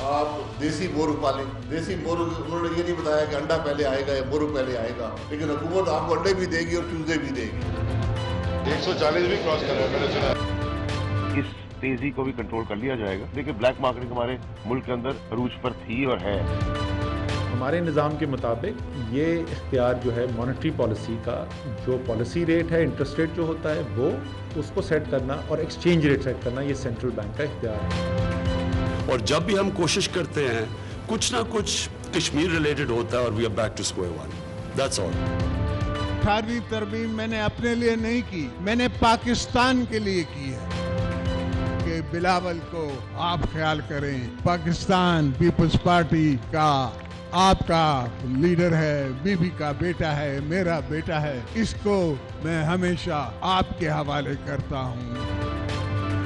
आप देसी मोरू पालें। देसी मोरू उन्होंने ये नहीं बताया कि अंडा पहले आएगा या मोरू पहले आएगा, लेकिन हुकूमत आपको अंडे भी देगी और चूजे भी देगी। 140 भी क्रॉस कर रहा है, मैंने सुना। इस तेजी को भी कंट्रोल कर लिया जाएगा। देखिए, ब्लैक मार्केटिंग हमारे मुल्क के अंदर अरूज पर थी और है। हमारे निज़ाम के मुताबिक ये इख्तियार जो है मॉनेटरी पॉलिसी का, जो पॉलिसी रेट है, इंटरेस्ट रेट जो होता है वो उसको सेट करना और एक्सचेंज रेट सेट करना, ये सेंट्रल बैंक का इख्तियार है। और जब भी हम कोशिश करते हैं कुछ ना कुछ कश्मीर रिलेटेड होता है और we are back to square one. That's all. 18वीं तरमीम मैंने अपने लिए नहीं की, मैंने पाकिस्तान के लिए की है कि बिलावल को आप ख्याल करें। पाकिस्तान पीपल्स पार्टी का आपका लीडर है, बीबी का बेटा है, मेरा बेटा है, इसको मैं हमेशा आपके हवाले करता हूँ।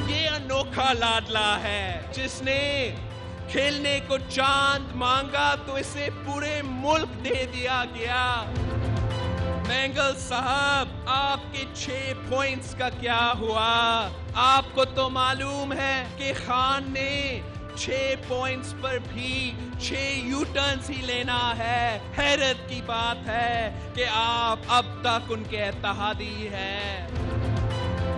ये अनोखा लाडला है जिसने खेलने को चांद मांगा तो इसे पूरे मुल्क दे दिया गया। मैंगल साहब, आपके 6 पॉइंट्स का क्या हुआ? आपको तो मालूम है कि खान ने 6 पॉइंट्स पर भी 6 यू टर्न्स ही लेना है। हैरत की बात है कि आप अब तक उनके इत्तेहादी हैं।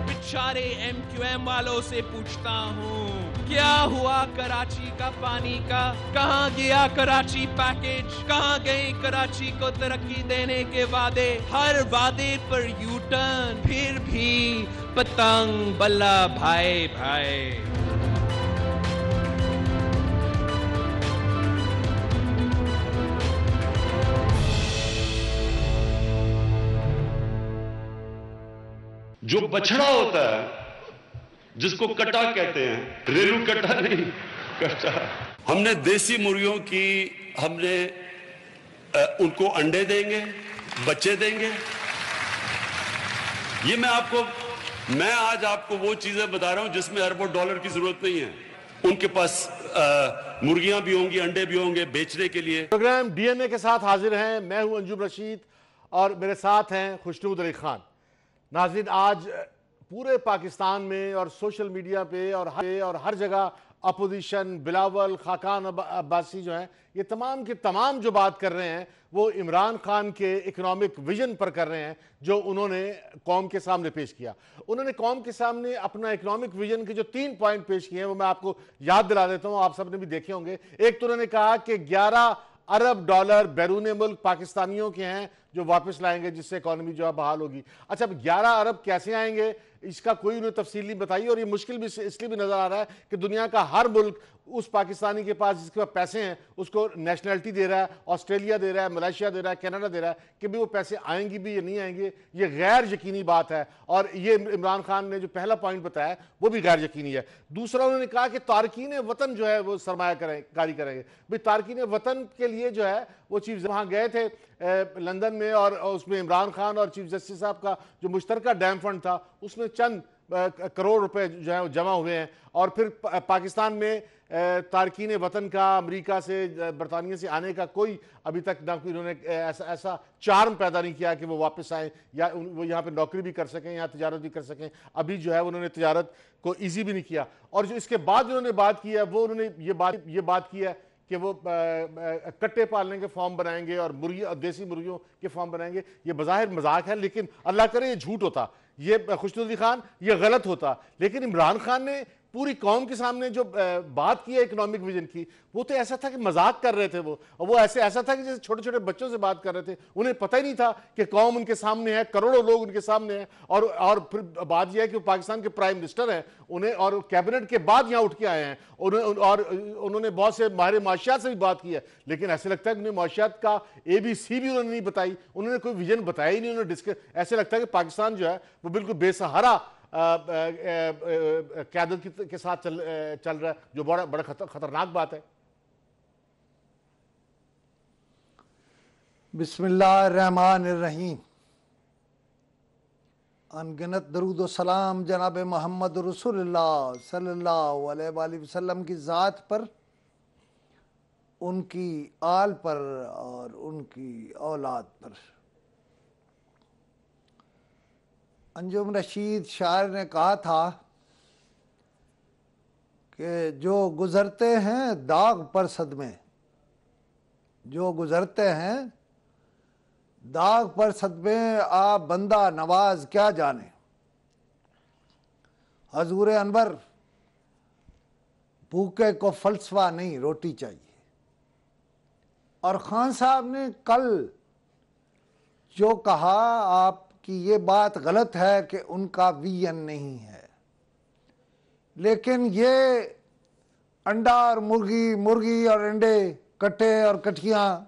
बेचारे MQM वालों से पूछता हूँ, क्या हुआ कराची का पानी का? कहाँ गया कराची पैकेज? कहाँ गई कराची को तरक्की देने के वादे? हर वादे पर यू टर्न, फिर भी पतंग बल्ला भाई भाई। जो बछड़ा होता है, जिसको कटा कहते हैं, रेलू कटा नहीं, कटा। हमने देसी मुर्गियों की, हमने उनको अंडे देंगे, बच्चे देंगे। ये मैं आज आपको वो चीजें बता रहा हूं जिसमें अरबों डॉलर की जरूरत नहीं है। उनके पास मुर्गियां भी होंगी, अंडे भी होंगे बेचने के लिए। प्रोग्राम डीएनए के साथ हाजिर हैं। मैं हूं अंजुम रशीद और मेरे साथ हैं खुशनूद अली खान। नाज़रीन, आज पूरे पाकिस्तान में और सोशल मीडिया पे और हर जगह अपोजिशन, बिलावल, खाकान अब्बासी जो हैं, ये तमाम के तमाम जो बात कर रहे हैं वो इमरान खान के इकोनॉमिक विजन पर कर रहे हैं जो उन्होंने कौम के सामने पेश किया। उन्होंने कौम के सामने अपना इकोनॉमिक विजन के जो 3 पॉइंट पेश किए हैं वो मैं आपको याद दिला देता हूँ, आप सबने भी देखे होंगे। एक तो उन्होंने कहा कि 11 अरब डॉलर बैरून मुल्क पाकिस्तानियों के हैं जो वापस लाएंगे, जिससे इकॉनमी जो है बहाल होगी। अच्छा, अब 11 अरब कैसे आएंगे इसका कोई उन्हें तफसील नहीं बताई, और ये मुश्किल भी इसलिए भी नजर आ रहा है कि दुनिया का हर मुल्क उस पाकिस्तानी के पास जिसके पास पैसे हैं उसको नेशनलिटी दे रहा है। ऑस्ट्रेलिया दे रहा है, मलेशिया दे रहा है, कनाडा दे रहा है कि भी वो पैसे आएंगी भी या नहीं आएंगे। ये गैर यकीनी बात है, और ये इमरान खान ने जो पहला पॉइंट बताया वो भी गैर यकीनी है। दूसरा, उन्होंने कहा कि तारकीन वतन जो है वो सरमायाकारी करेंगे। भाई, तारकीन वतन के लिए जो है वो चीफ वहां गए थे लंदन में, और उसमें इमरान खान और चीफ जस्टिस साहब का जो मुश्तरका डैम फंड था उसमें चंद करोड़ रुपए जो है जमा हुए हैं। और फिर पाकिस्तान में तारकीन वतन का अमेरिका से, बरतानिया से आने का कोई अभी तक ना कोई इन्होंने ऐसा चार्म पैदा नहीं किया कि वो वापस आए या वो यहाँ पे नौकरी भी कर सकें, यहाँ तिजारत भी कर सकें। अभी जो है उन्होंने तिजारत को ईजी भी नहीं किया। और जो इसके बाद उन्होंने बात की है वो उन्होंने ये बात की है कि वो कट्टे पालने के फॉर्म बनाएंगे और देसी मुर्गियों के फॉर्म बनाएंगे। ये बज़ाहिर मजाक है, लेकिन अल्लाह करे ये झूठ होता, ये खुशनूद अली खान ये गलत होता। लेकिन इमरान खान ने पूरी कौम के सामने जो बात की है इकोनॉमिक विजन की, वो तो ऐसा था कि मजाक कर रहे थे वो, और वो ऐसा था कि जैसे छोटे छोटे बच्चों से बात कर रहे थे। उन्हें पता ही नहीं था कि कौम उनके सामने है, करोड़ों लोग उनके सामने हैं। और फिर बात यह है कि वो पाकिस्तान के प्राइम मिनिस्टर हैं, उन्हें और कैबिनेट के बाद यहाँ उठ के आए हैं, और उन्होंने बहुत से माहिर माशियात से भी बात की है। लेकिन ऐसे लगता है कि उन्हें माशियात का ABC भी उन्होंने नहीं बताई, उन्होंने कोई विजन बताया ही नहीं। उन्होंने ऐसे लगता है कि पाकिस्तान जो है वो बिल्कुल बेसहारा क़यादत के साथ चल रहा है, जो बड़ा खतरनाक बात है। बिस्मिल्लाहिर्रहमानिर्रहीम। अनगिनत दरूद व सलाम जनाब मोहम्मद रसूलुल्लाह सल्लल्लाहु अलैहि वसल्लम की ज़ात पर, उनकी आल पर और उनकी औलाद पर। अंजुम रशीद शायर ने कहा था कि कि जो गुजरते हैं दाग पर सदमे, जो गुजरते हैं दाग पर सदमे, आप बंदा नवाज क्या जाने। हजूर अनवर, भूखे को फलसफा नहीं रोटी चाहिए। और खान साहब ने कल जो कहा, आपकी ये बात गलत है कि उनका विजन नहीं है, लेकिन ये अंडा और मुर्गी, मुर्गी और अंडे, कट्टे और कठियां,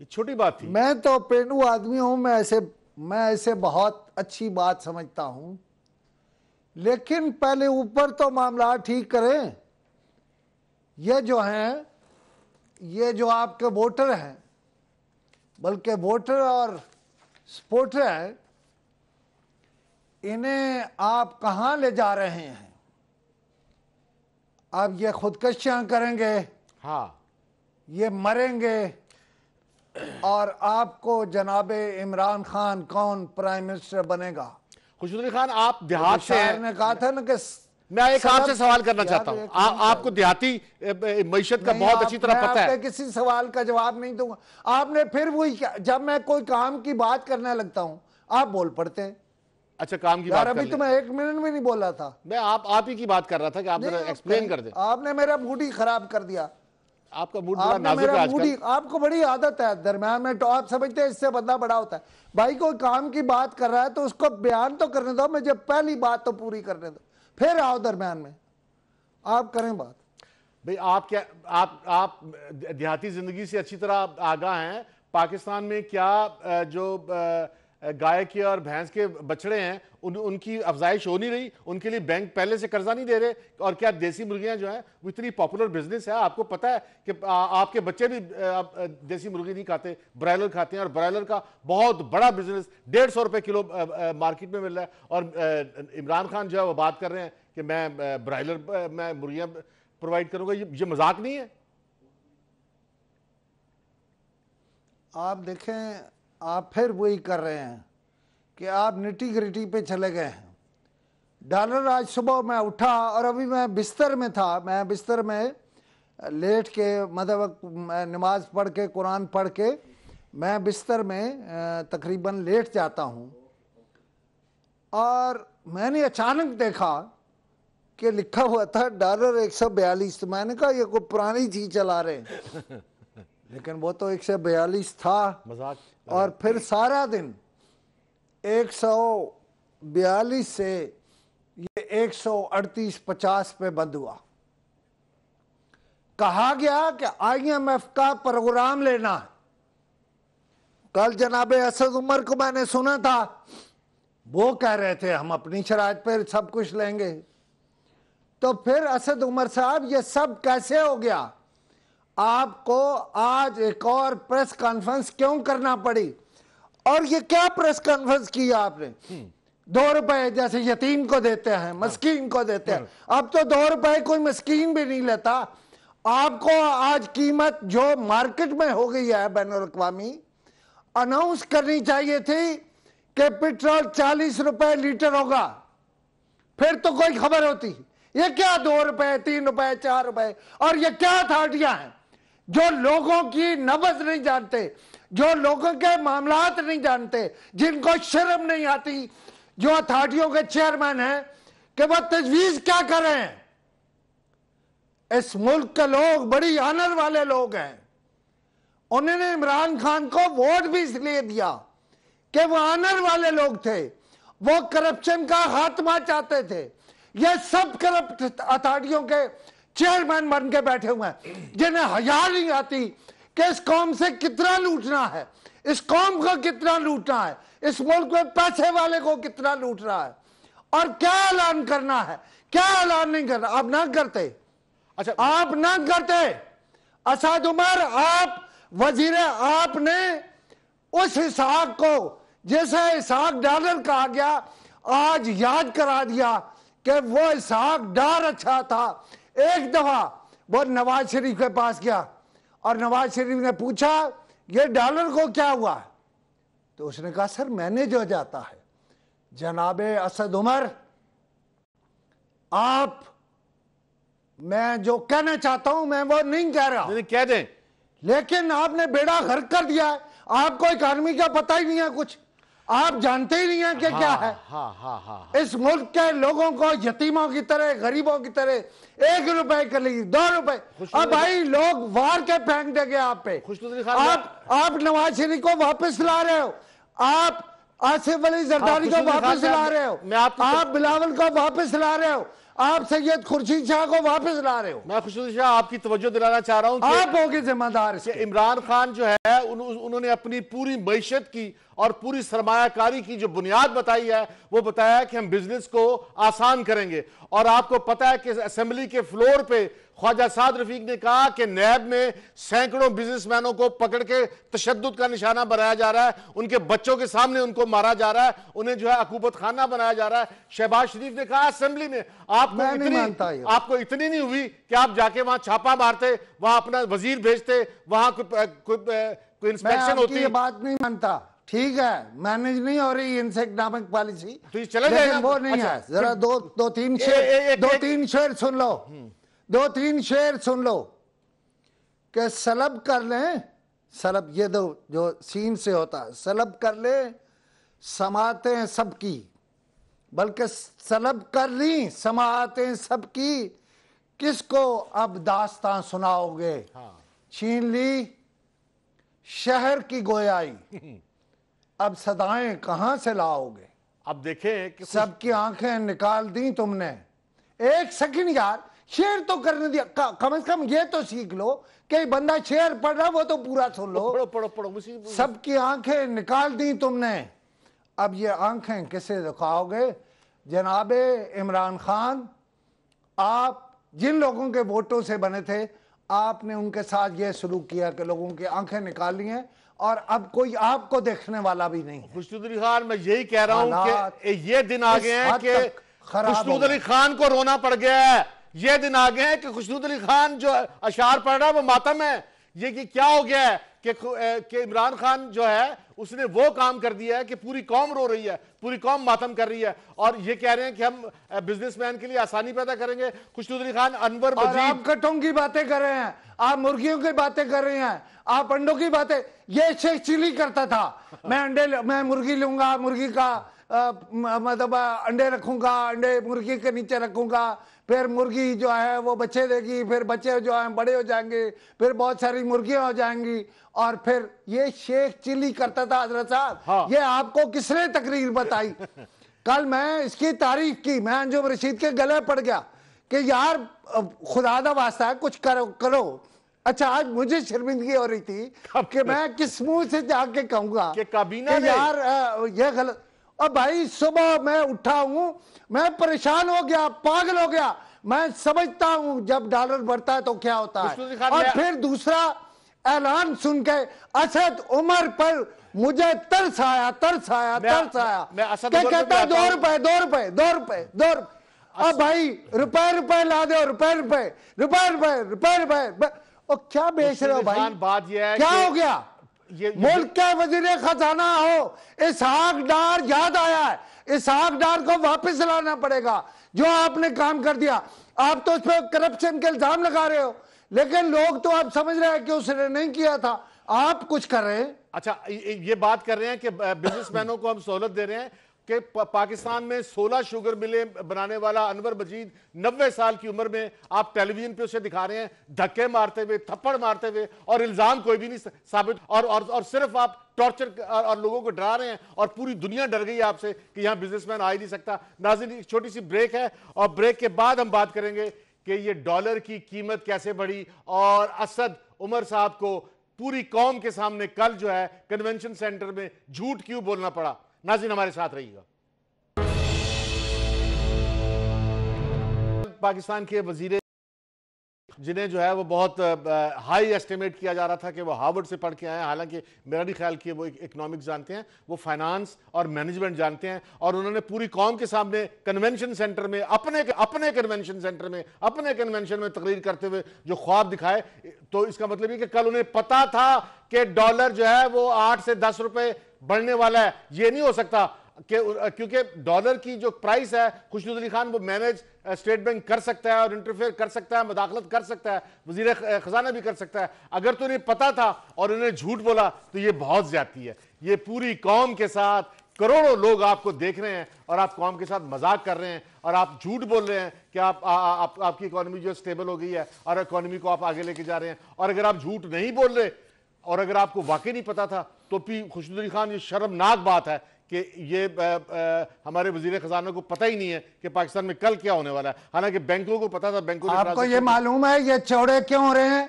ये छोटी बात थी। मैं तो पेंडू आदमी हूं, मैं ऐसे बहुत अच्छी बात समझता हूं, लेकिन पहले ऊपर तो मामला ठीक करें। ये जो हैं, ये जो आपके वोटर हैं, बल्कि वोटर और सपोर्टर हैं, इन्हें आप कहां ले जा रहे हैं? अब ये खुदकशियां करेंगे, हाँ, ये मरेंगे, और आपको जनाबे इमरान खान कौन प्राइम मिनिस्टर बनेगा? खुशबू खान, आप देहात से शायर हैं। ने कहा था ना कि मैं एक आपसे सवाल करना यार, चाहता हूं। एक मिनट आपको देहाती मीशत का बहुत अच्छी तरह पता है। मैं किसी सवाल का जवाब नहीं दूंगा। आपने फिर वही, जब मैं कोई काम की बात करने लगता हूं आप बोल पड़ते हैं। अच्छा, काम की यार बात अभी तो मैं 1 मिनट में नहीं बोला था। मैं आप ही की बात कर रहा था कि आप जरा एक्सप्लेन कर दें। आपने मेरा मूड ही खराब कर दिया। आपका मूड बड़ा आपने नाजुक है मेरा मूड ही, आजकल। आपको बड़ी आदत है दरम्यान में, तो आप समझते हैं इससे बंदा बड़ा होता है। भाई कोई काम की बात कर रहा है तो उसको बयान तो करने दो, मुझे पहली बात तो पूरी करने दो, फिर आओ दरम्यान में, आप करें बात। भाई आप क्या, आप देहाती जिंदगी से अच्छी तरह आगाह हैं। पाकिस्तान में क्या जो गाय के और भैंस के बछड़े हैं उनकी अफजाइश हो नहीं रही? उनके लिए बैंक पहले से कर्जा नहीं दे रहे? और क्या देसी मुर्गियां जो हैं वो इतनी पॉपुलर बिजनेस है? आपको पता है कि आपके बच्चे भी देसी मुर्गी नहीं खाते, ब्रायलर खाते हैं, और ब्रायलर का बहुत बड़ा बिजनेस 150 रुपए किलो मार्केट में मिल रहा है। और इमरान खान जो है वो बात कर रहे हैं कि मैं ब्रायलर, मैं मुर्गियां प्रोवाइड करूंगा। ये मजाक नहीं है? आप देखें, आप फिर वही कर रहे हैं कि आप निटी ग्रिटी पे चले गए हैं। डॉलर, आज सुबह मैं उठा और अभी मैं बिस्तर में था, मैं बिस्तर में लेट के, मतलब नमाज पढ़ के, कुरान पढ़ के मैं बिस्तर में तकरीबन लेट जाता हूँ, और मैंने अचानक देखा कि लिखा हुआ था डॉलर 142। तो मैंने कहा ये कोई पुरानी चीज चला रहे हैं, लेकिन वो तो 142 था। मजाक। और फिर सारा दिन 142 से ये 138.50 पे बंद हुआ। कहा गया कि IMF का प्रोग्राम लेना है। कल जनाबे असद उमर को मैंने सुना था, वो कह रहे थे हम अपनी शराइत पर सब कुछ लेंगे। तो फिर असद उमर साहब, ये सब कैसे हो गया? आपको आज एक और प्रेस कॉन्फ्रेंस क्यों करना पड़ी? और ये क्या प्रेस कॉन्फ्रेंस की आपने? 2 रुपए जैसे यतीम को देते हैं, मस्कीन को देते हैं, अब तो 2 रुपए कोई मस्कीन भी नहीं लेता। आपको आज कीमत जो मार्केट में हो गई है बैनुल अक़वामी, अनाउंस करनी चाहिए थी कि पेट्रोल 40 रुपए लीटर होगा, फिर तो कोई खबर होती। ये क्या 2 रुपए, 3 रुपए, 4 रुपए? और ये क्या अथॉरिटियां हैं जो लोगों की नब्ज नहीं जानते, जो लोगों के मामलात नहीं जानते, जिनको शर्म नहीं आती, जो अथॉरिटियों के चेयरमैन हैं, कि वह तजवीज क्या कर रहे हैं? इस मुल्क के लोग बड़ी ऑनर वाले लोग हैं। उन्होंने इमरान खान को वोट भी इसलिए दिया कि वो ऑनर वाले लोग थे, वो करप्शन का खात्मा चाहते थे। ये सब करप्ट अथॉरिटियों के चेयरमैन बन के बैठे हुए हैं, जिन्हें हया नहीं आती कि इस कौम से कितना लूटना है, इस कौम को कितना लूटना है, इस मुल्क में पैसे वाले को कितना लूट रहा है, और क्या ऐलान करना है, क्या ऐलान नहीं करना। आप ना करते। अच्छा, आप ना करते। असद उमर, आप वजीर, आपने उस इसहाक को, जैसे इसहाक डॉलर कहा गया, आज याद करा दिया कि वो इसहाक डार अच्छा था। एक दफा वो नवाज शरीफ के पास गया और नवाज शरीफ ने पूछा ये डॉलर को क्या हुआ? तो उसने कहा सर मैनेज हो जाता है। जनाबे असद उमर, आप मैं जो कहना चाहता हूं मैं वो नहीं कह रहा, नहीं कह दें, लेकिन आपने बेड़ा गर्क कर दिया है। आपको इकॉनमी का पता ही नहीं है, कुछ आप जानते ही नहीं है कि क्या है। इस मुल्क के लोगों को यतीमों की तरह, गरीबों की तरह 1 रुपए के लिए 2 रुपए, अब भाई लोग वार के फेंक देंगे आप पे। आप नवाज शरीफ को वापस ला रहे हो, आप आसिफ अली जरदारी को वापस ला रहे हो, आप बिलावल को वापस ला रहे हो, आप सैयद खुर्शीद शाह को वापस ला रहे हो। मैं खुर्शीद शाह आपकी तवज्जो दिलाना चाह रहा हूं कि आप होगे जिम्मेदार। इमरान खान जो है उन्होंने अपनी पूरी मईशत की और पूरी सरमायाकारी की जो बुनियाद बताई है, वो बताया है कि हम बिजनेस को आसान करेंगे। और आपको पता है कि असेंबली के फ्लोर पे ख्वाजा साद रफीक ने कहा कि नैब में सैकड़ों बिजनेसमैनों को पकड़ के तशद्दुद का निशाना बनाया जा रहा है, उनके बच्चों के सामने उनको मारा जा रहा है, उन्हें जो है अकूबत खाना बनाया जा रहा है। शहबाज शरीफ ने कहा असेंबली में आपको इतनी नहीं हुई कि आप जाके वहां छापा मारते, वहां अपना वजीर भेजते, वहां कोई इंस्पेक्शन होती। ये बात नहीं मानता, ठीक है, मैनेज नहीं हो रही इनसे इकोनॉमिक पॉलिसी, तो चले जाएगा वो नहीं है। जरा दो तीन शेर सुन लो, 2-3 शेर सुन लो कि सलब कर लें, सलब ये दो जो सीन से होता है, सलब कर ले समातें सबकी, बल्कि सलब कर ली समातें सबकी, किसको अब दास्तां सुनाओगे। छीन ली शहर की गोयाई, अब सदाएं कहां से लाओगे। अब देखें कि सबकी आंखें निकाल दी तुमने। एक सेकंड यार, शेर तो करने दिया, कम से कम ये तो सीख लो कि बंदा शेर पढ़ रहा वो तो पूरा सुन लो। पढ़ो सबकी आंखें निकाल दी तुमने, अब ये आंखें किसे दिखाओगे। जनाबे इमरान खान, आप जिन लोगों के वोटों से बने थे, आपने उनके साथ ये सलूक किया कि लोगों की आंखें निकाली हैं और अब कोई आपको देखने वाला भी नहीं। खुशनूद अली खान, मैं यही कह रहा हूं कि ये दिन आ गए हैं कि खुशनूद अली खान को रोना पड़ गया है। ये दिन आ गए हैं कि खुशनूद अली खान जो अशार पढ़ रहा है वो मातम है। ये कि क्या हो गया है कि इमरान खान जो है उसने वो काम कर दिया है कि पूरी कौम रो रही है, पूरी कौम मातम कर रही है, और ये कह रहे हैं कि हम बिजनेसमैन के लिए आसानी पैदा करेंगे। खुशनूद अली खान, अनवर मजीद, आप कटों की बातें कर रहे हैं, आप मुर्गियों की बातें कर रहे हैं, आप अंडों की बातें। ये शेख चिली करता था, मैं मुर्गी लूंगा, मुर्गी का मतलब अंडे रखूंगा, अंडे मुर्गी के नीचे रखूंगा, फिर मुर्गी जो है वो बच्चे देगी, फिर बच्चे जो है बड़े हो जाएंगे, फिर बहुत सारी मुर्गियां हो जाएंगी, और फिर ये शेख चिली करता था। हजरत साहब, ये आपको किसने तकरीर बताई? कल मैं इसकी तारीफ की, मैं अंजुम रशीद के गले पड़ गया कि यार खुदा दा वास्ता है कुछ करो। अच्छा, आज मुझे शर्मिंदगी हो रही थी कि मैं किस मुंह से जाके कहूंगा कि यार ये गलत। अब भाई सुबह मैं उठा हूं, मैं परेशान हो गया, पागल हो गया। मैं समझता हूं जब डॉलर बढ़ता है तो क्या होता है। और फिर दूसरा ऐलान सुन के असद उमर पर मुझे तरस आया कहता है 2 रुपए। अब भाई रुपए ला दो, रुपए और क्या बेच रहे हो भाई? बात यह है क्या हो गया? मुल्क का वजीर खजाना हो इसहाक डार याद आया है, इसहाक डार को वापस लाना पड़ेगा जो आपने काम कर दिया। आप तो उस पर करप्शन के इल्जाम लगा रहे हो, लेकिन लोग तो आप समझ रहे हैं कि उसने नहीं किया था, आप कुछ कर रहे हैं। अच्छा, ये बात कर रहे हैं कि बिजनेसमैनों को हम सहूलत दे रहे हैं कि पाकिस्तान में 16 शुगर मिलें बनाने वाला अनवर मजीद 90 साल की उम्र में आप टेलीविजन पे उसे दिखा रहे हैं धक्के मारते हुए, थप्पड़ मारते हुए, और इल्जाम कोई भी नहीं साबित, और सिर्फ आप टॉर्चर और लोगों को डरा रहे हैं, और पूरी दुनिया डर गई आपसे कि यहां बिजनेसमैन आ ही नहीं सकता। नाज़रीन, एक छोटी सी ब्रेक है और ब्रेक के बाद हम बात करेंगे कि ये डॉलर की कीमत कैसे बढ़ी और असद उमर साहब को पूरी कौम के सामने कल जो है कन्वेंशन सेंटर में झूठ क्यों बोलना पड़ा। नाज़रीन, हमारे साथ रहिएगा। पाकिस्तान के वजीर जिन्हें जो है वो बहुत हाई एस्टिमेट किया जा रहा था कि वो हार्वर्ड से पढ़ के आए हैं, हालांकि मेरा नहीं ख्याल कि वो इकोनॉमिक्स जानते हैं, वो फाइनेंस और मैनेजमेंट जानते हैं, और उन्होंने पूरी कौम के सामने कन्वेंशन सेंटर में अपने कन्वेंशन सेंटर में अपने कन्वेंशन में तकरीर करते हुए जो ख्वाब दिखाए। तो इसका मतलब ये कि कल उन्हें पता था कि डॉलर जो है वो 8 से 10 रुपए बढ़ने वाला है। ये नहीं हो सकता क्योंकि डॉलर की जो प्राइस है खुशनूद अली खान वो मैनेज स्टेट बैंक कर सकता है और इंटरफेयर कर सकता है, मदाखलत कर सकता है, वजीर खजाना भी कर सकता है। अगर तो इन्हें पता था और इन्हें झूठ बोला तो ये बहुत ज्यादती है। ये पूरी कौम के साथ करोड़ों लोग आपको देख रहे हैं और आप कौम के साथ मजाक कर रहे हैं और आप झूठ बोल रहे हैं कि आपकी इकोनॉमी जो स्टेबल हो गई है और इकोनॉमी को आप आगे लेके जा रहे हैं। और अगर आप झूठ नहीं बोल रहे और अगर आपको वाकई नहीं पता था तो भी खुशनूद अली खान, ये शर्मनाक बात है कि ये हमारे वजीर खजाना को पता ही नहीं है कि पाकिस्तान में कल क्या होने वाला है, हालांकि बैंकों को पता था। बैंकों ने आपको ये मालूम है ये चौड़े क्यों हो रहे हैं?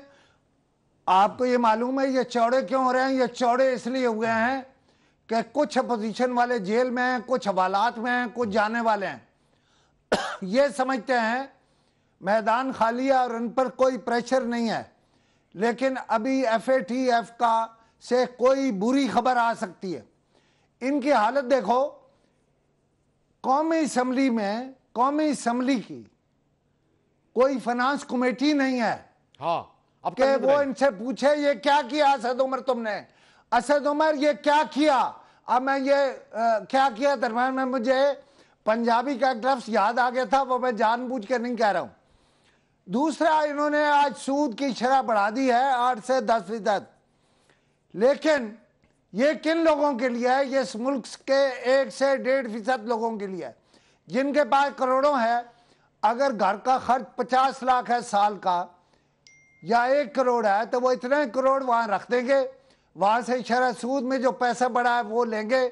आपको ये मालूम है ये चौड़े क्यों हो रहे हैं? ये चौड़े इसलिए हुए हैं कि कुछ अपोजिशन वाले जेल में हैं, कुछ हवालात में हैं, कुछ जाने वाले हैं। ये समझते हैं मैदान खाली है और उन पर कोई प्रेशर नहीं है, लेकिन अभी FATF का से कोई बुरी खबर आ सकती है। इनकी हालत देखो, कौमी असम्बली की कोई फाइनेंस कमेटी नहीं है। हाँ, अब कि वो इनसे पूछे ये क्या किया असद उमर तुमने, असद उमर ये क्या किया। अब मैं ये क्या किया, दरम्यान में मुझे पंजाबी का एक लफ्ज याद आ गया था, वो मैं जानबूझ के नहीं कह रहा हूं। दूसरा, इन्होंने आज सूद की शरह बढ़ा दी है 8 से 10%। लेकिन ये किन लोगों के लिए है? ये इस मुल्क के 1 से 1.5% लोगों के लिए है जिनके पास करोड़ों है। अगर घर का खर्च 50 लाख है साल का या 1 करोड़ है तो वो इतने करोड़ वहां रख देंगे, वहां से शरह सूद में जो पैसा बढ़ा है वो लेंगे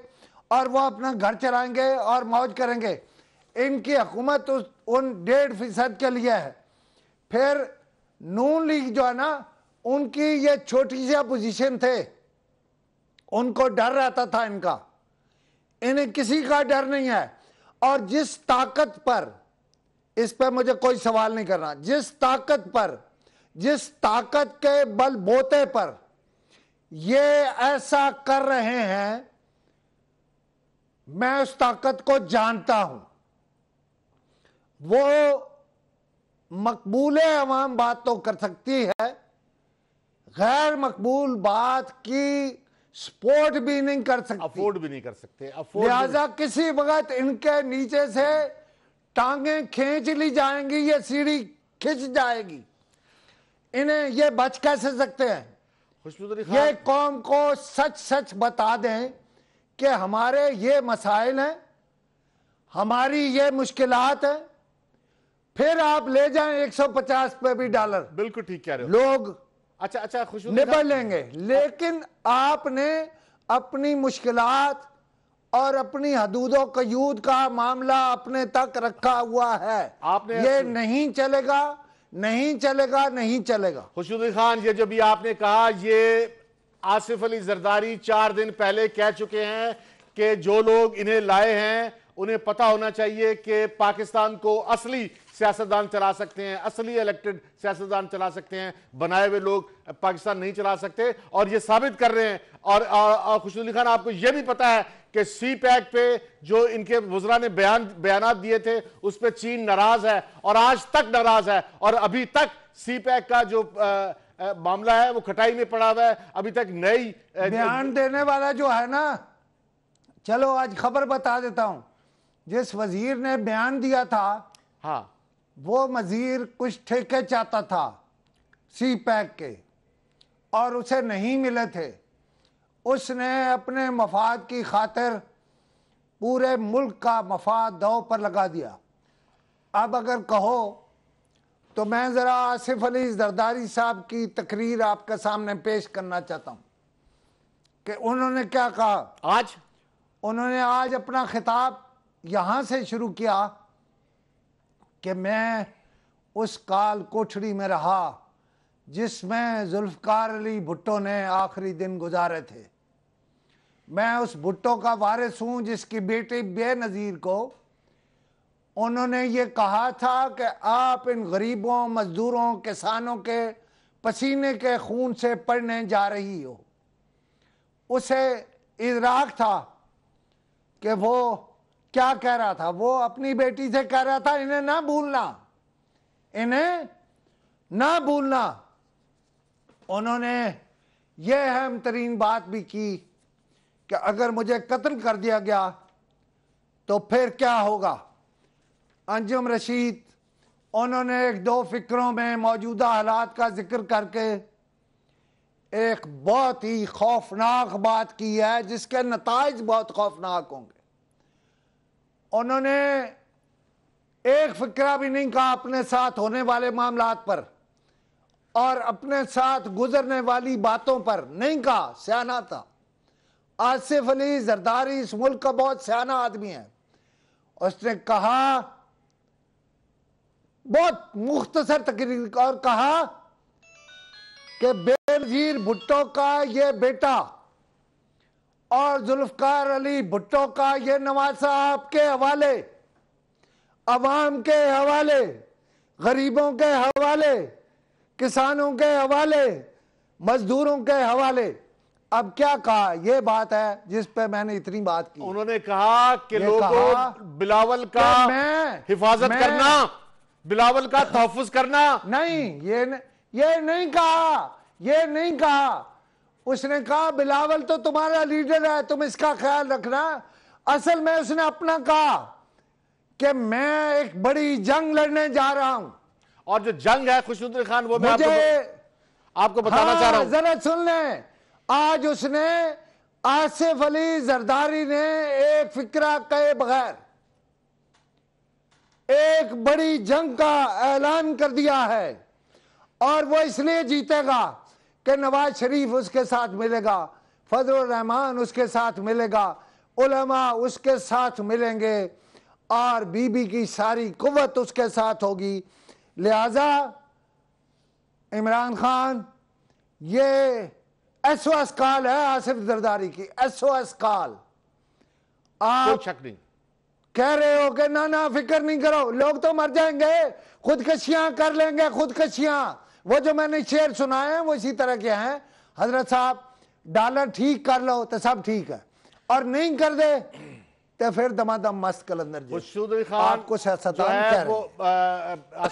और वो अपना घर चलाएंगे और मौज करेंगे। इनकी हुकूमत उन 1.5% के लिए है। फिर नून लीग जो है ना, उनकी ये छोटी सी अपोजिशन थे, उनको डर रहता था इनका, इन्हें किसी का डर नहीं है। और जिस ताकत पर, इस पर मुझे कोई सवाल नहीं करना, जिस ताकत के बलबूते पर ये ऐसा कर रहे हैं, मैं उस ताकत को जानता हूं। वो मकबूल अवाम बात तो कर सकती है, गैर मकबूल बात की सपोर्ट भी नहीं कर सकती, अफोर्ड भी नहीं कर सकते। लिहाजा किसी वक्त इनके नीचे से टांगें खींच ली जाएंगी, ये सीढ़ी खिंच जाएगी। इन्हें ये बच कैसे सकते हैं? ये कौम को सच सच बता दें कि हमारे ये मसाइल हैं, हमारी ये मुश्किलात हैं, फिर आप ले जाएं 150 पे भी डॉलर। बिल्कुल ठीक कह रहे हो। लोग अच्छा निबल लेंगे, लेकिन आपने अपनी मुश्किलात और अपनी हदूदों कयूद का मामला अपने तक रखा हुआ है। आपने ये नहीं चलेगा, नहीं चलेगा, नहीं चलेगा। खुशनूद अली खान, ये जो भी आपने कहा, ये आसिफ अली जरदारी 4 दिन पहले कह चुके हैं कि जो लोग इन्हें लाए हैं उन्हें पता होना चाहिए कि पाकिस्तान को असली सियासतदान चला सकते हैं, असली इलेक्टेड सियासतदान चला सकते हैं, बनाए हुए लोग पाकिस्तान नहीं चला सकते। और ये साबित कर रहे हैं। और खुशनूद अली खान, आपको यह भी पता है कि CPEC पे जो इनके वज़रा ने बयानात दिए थे उस पर चीन नाराज है और आज तक नाराज है। और अभी तक CPEC का जो मामला है वो खटाई में पड़ा हुआ है। अभी तक नई बयान देने वाला जो है ना, चलो आज खबर बता देता हूं, जिस वजीर ने बयान दिया था, हाँ, वो वजीर कुछ ठेके चाहता था CPEC के और उसे नहीं मिले थे। उसने अपने मफाद की खातिर पूरे मुल्क का मफाद दांव पर लगा दिया। अब अगर कहो तो मैं जरा आसिफ अली जरदारी साहब की तकरीर आपके सामने पेश करना चाहता हूं कि उन्होंने क्या कहा। आज उन्होंने आज अपना खिताब यहां से शुरू किया कि मैं उस काल कोठड़ी में रहा जिसमें जुल्फकार अली भुट्टो ने आखिरी दिन गुजारे थे। मैं उस भुट्टो का वारिस हूं जिसकी बेटी बेनज़ीर को उन्होंने ये कहा था कि आप इन गरीबों, मजदूरों, किसानों के पसीने के खून से पढ़ने जा रही हो। उसे इदराक था कि वो क्या कह रहा था। वो अपनी बेटी से कह रहा था, इन्हें ना भूलना, इन्हें ना भूलना। उन्होंने ये अहम तरीन बात भी की कि अगर मुझे कत्ल कर दिया गया तो फिर क्या होगा? अंजुम रशीद उन्होंने एक दो फिक्रों में मौजूदा हालात का जिक्र करके एक बहुत ही खौफनाक बात की है, जिसके नताइज बहुत खौफनाक होंगे। उन्होंने एक फिक्रा भी नहीं कहा अपने साथ होने वाले मामलात पर और अपने साथ गुजरने वाली बातों पर नहीं कहा। सियाना था। आसिफ अली जरदारी इस मुल्क का बहुत सियाना आदमी है। उसने कहा बहुत मुख्तसर तकरीर और कहा कि बेनजीर भुट्टो का ये बेटा और जुल्फकार अली भुट्टो का ये नवाज साहब के हवाले, अवाम के हवाले, गरीबों के हवाले, किसानों के हवाले, मजदूरों के हवाले। अब क्या कहा? ये बात है जिस पे मैंने इतनी बात की। उन्होंने कहा कि लोगों बिलावल का हिफाजत करना, बिलावल का तहफ्फुज करना। नहीं, ये नहीं कहा, ये नहीं कहा। उसने कहा बिलावल तो तुम्हारा लीडर है, तुम इसका ख्याल रखना। असल में उसने अपना कहा कि मैं एक बड़ी जंग लड़ने जा रहा हूं। और जो जंग है खुशनुद खान, वो मैं आपको बताना चाह रहा हूं। जरा सुन लें। आज उसने आसिफ अली जरदारी ने एक फिक्रा कहे बगैर एक बड़ी जंग का ऐलान कर दिया है और वो इसलिए जीतेगा कि नवाज शरीफ उसके साथ मिलेगा, फजलुर रहमान उसके साथ मिलेगा, उलमा उसके साथ मिलेंगे और बीबी की सारी कुव्वत उसके साथ होगी। लिहाजा इमरान खान, ये एसओएस कॉल है आसिफ जरदारी की, एसओएस कॉल। आप शक नहीं कह रहे हो कि ना ना फिक्र नहीं करो, लोग तो मर जाएंगे, खुदकशियां कर लेंगे, खुदकशियां। वो जो मैंने शेर सुनाए हैं वो इसी तरह के हैं। हजरत साहब डॉलर ठीक कर लो तो सब ठीक है, और नहीं कर दे तो फिर दमादम मस्त कलंदर जी। खुशनुद खान कुछ आसिफ